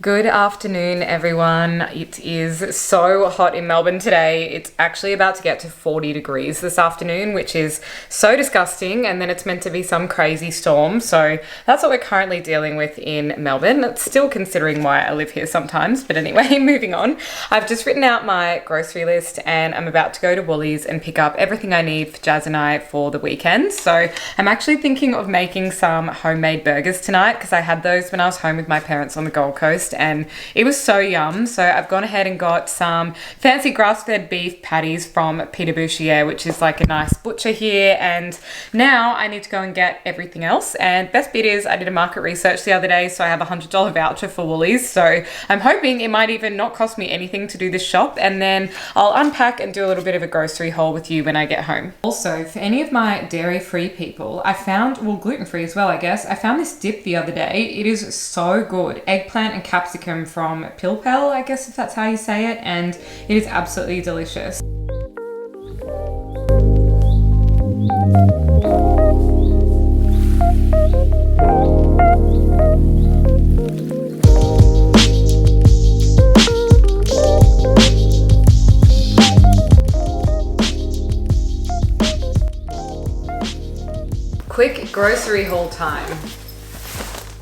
Good afternoon, everyone. It is so hot in Melbourne today. It's actually about to get to 40 degrees this afternoon, which is so disgusting. And then it's meant to be some crazy storm. So that's what we're currently dealing with in Melbourne. It's still considering why I live here sometimes. But anyway, moving on. I've just written out my grocery list and I'm about to go to Woolies and pick up everything I need for Jazz and I for the weekend. So I'm actually thinking of making some homemade burgers tonight because I had those when I was home with my parents on the Gold Coast. And it was so yum. So I've gone ahead and got some fancy grass-fed beef patties from Peter Bouchier, which is like a nice butcher here. And now I need to go and get everything else. And best bit is I did a market research the other day, so I have a $100 voucher for Woolies. So I'm hoping it might even not cost me anything to do this shop. And then I'll unpack and do a little bit of a grocery haul with you when I get home. Also, for any of my dairy-free people, I found, well, gluten-free as well, I guess. I found this dip the other day. It is so good. Eggplant and capsicum from Pilpel, I guess if that's how you say it, and it is absolutely delicious. Quick grocery haul time.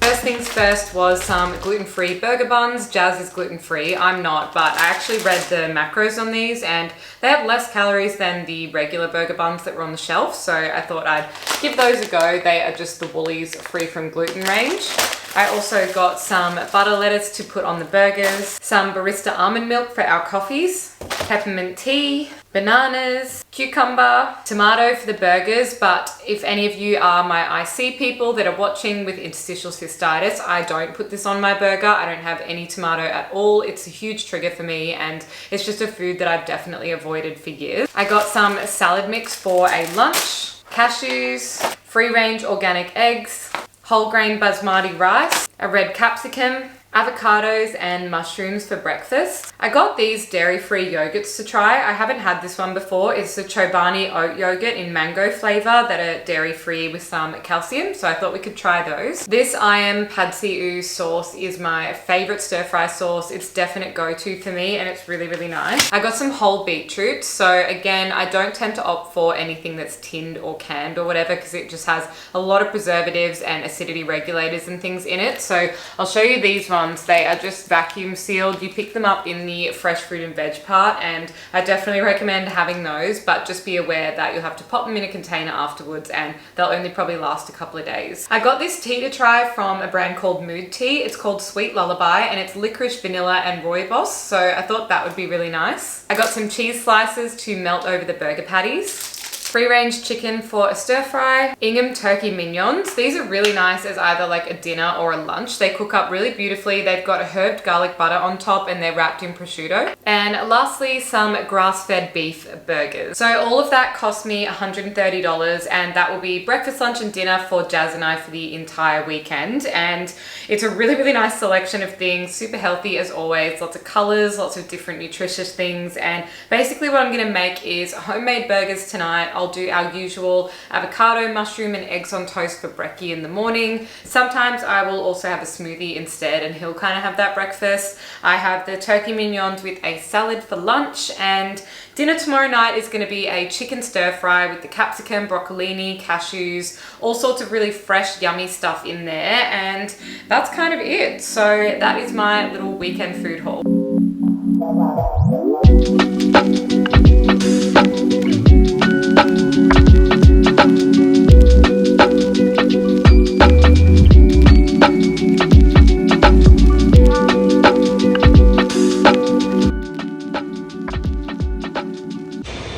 First things first was some gluten-free burger buns. Jazz is gluten-free, I'm not, but I actually read the macros on these and they have less calories than the regular burger buns that were on the shelf, so I thought I'd give those a go. They are just the Woolies free from gluten range. I also got some butter lettuce to put on the burgers, some barista almond milk for our coffees, peppermint tea, bananas, cucumber, tomato for the burgers, but if any of you are my IC people that are watching with interstitial cystitis, I don't put this on my burger. I don't have any tomato at all. It's a huge trigger for me and it's just a food that I've definitely avoided for years. I got some salad mix for a lunch, cashews, free-range organic eggs, whole grain basmati rice, a red capsicum, avocados and mushrooms for breakfast. I got these dairy-free yogurts to try. I haven't had this one before. It's the Chobani oat yogurt in mango flavor that are dairy-free with some calcium, so I thought we could try those. This I Am Pad See Ew sauce is my favorite stir-fry sauce. It's definite go-to for me and it's really, really nice. I got some whole beetroot. So again, I don't tend to opt for anything that's tinned or canned or whatever because it just has a lot of preservatives and acidity regulators and things in it. So I'll show you these ones. They are just vacuum sealed. You pick them up in the fresh fruit and veg part and I definitely recommend having those, but just be aware that you'll have to pop them in a container afterwards and they'll only probably last a couple of days. I got this tea to try from a brand called Mood Tea. It's called Sweet Lullaby and it's licorice, vanilla and rooibos, so I thought that would be really nice. I got some cheese slices to melt over the burger patties. Free-range chicken for a stir-fry, Ingham turkey mignons. These are really nice as either like a dinner or a lunch. They cook up really beautifully. They've got a herbed garlic butter on top and they're wrapped in prosciutto. And lastly, some grass-fed beef burgers. So all of that cost me $130 and that will be breakfast, lunch and dinner for Jazz and I for the entire weekend. And it's a really, really nice selection of things, super healthy as always, lots of colors, lots of different nutritious things. And basically what I'm gonna make is homemade burgers tonight. I'll do our usual avocado, mushroom and eggs on toast for brekkie in the morning. Sometimes I will also have a smoothie instead and he'll kind of have that breakfast. I have the turkey mignons with a salad for lunch and dinner tomorrow night is going to be a chicken stir fry with the capsicum, broccolini, cashews, all sorts of really fresh, yummy stuff in there. And that's kind of it. So that is my little weekend food haul.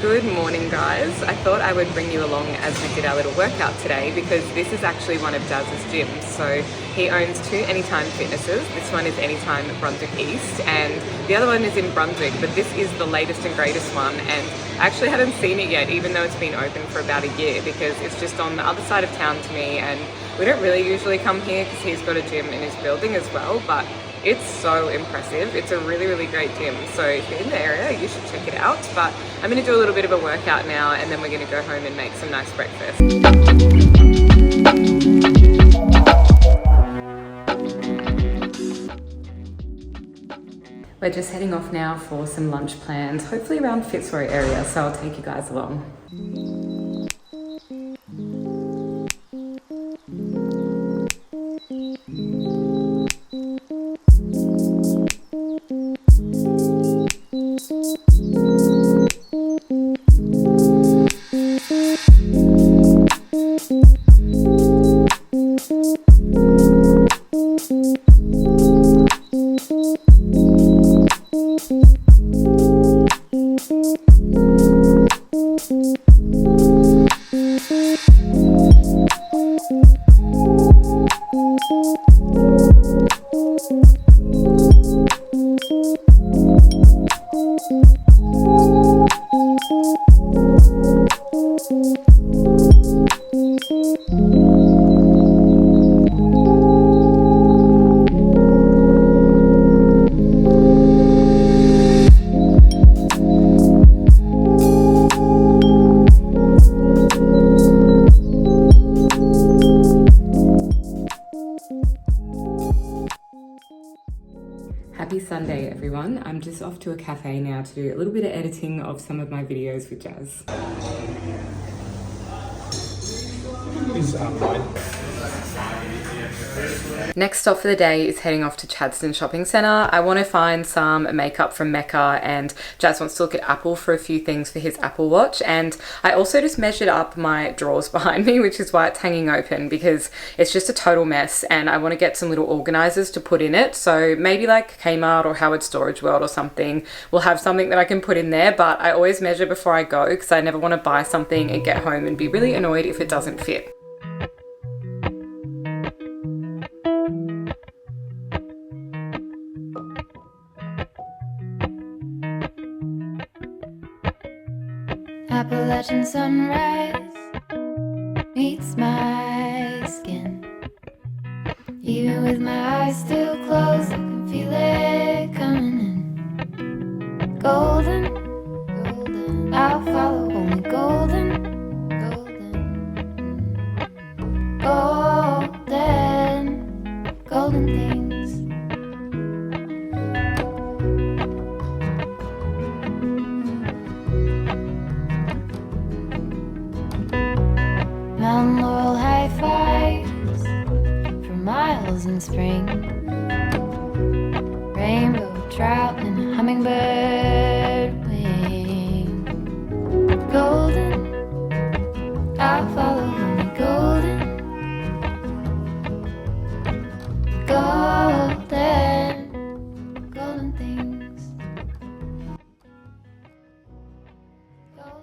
Good morning, guys. I thought I would bring you along as we did our little workout today because this is actually one of Jazz's gyms. So he owns two Anytime Fitnesses. This one is Anytime Brunswick East and the other one is in Brunswick, but this is the latest and greatest one and I actually haven't seen it yet even though it's been open for about a year because it's just on the other side of town to me and we don't really usually come here because he's got a gym in his building as well, but it's so impressive. It's a really, really great gym. So if you're in the area, you should check it out. But I'm gonna do a little bit of a workout now and then we're gonna go home and make some nice breakfast. We're just heading off now for some lunch plans, hopefully around Fitzroy area, so I'll take you guys along. Happy Sunday everyone. I'm just off to a cafe now to do a little bit of editing of some of my videos with Jazz. Next stop for the day is heading off to Chadstone shopping centre. I want to find some makeup from Mecca, and Jazz wants to look at Apple for a few things for his Apple Watch. And I also just measured up my drawers behind me, which is why it's hanging open, because it's just a total mess and I want to get some little organisers to put in it. So maybe like Kmart or Howard Storage World or something will have something that I can put in there, but I always measure before I go because I never want to buy something and get home and be really annoyed if it doesn't fit. Appalachian sunrise meets my skin. Even with my eyes still closed, I can feel it coming in. Golden, golden, I'll follow only golden, golden, golden, golden things. Mountain laurel high fives for miles in spring. Rainbow trout and a hummingbird wing. Golden, I'll follow only golden, golden, golden things.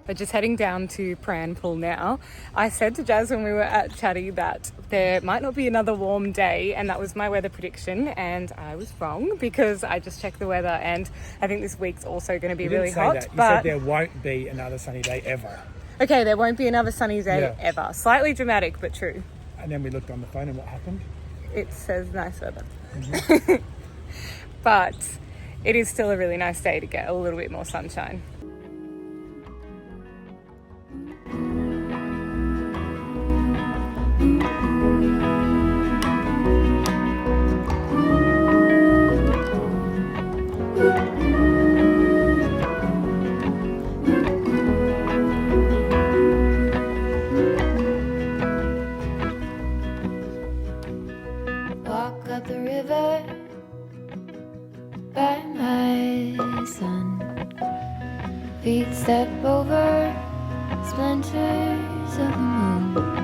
We're just heading down to Prahran pool now. I said to Jazz when we were at Chatty that there might not be another warm day, and that was my weather prediction, and I was wrong because I just checked the weather and I think this week's also going to be really hot. You said there won't be another sunny day ever. Okay, there won't be another sunny day ever. Slightly dramatic, but true. And then we looked on the phone and what happened? It says nice weather. But it is still a really nice day to get a little bit more sunshine. Walk up the river by my son. Feet step over splinters of the moon.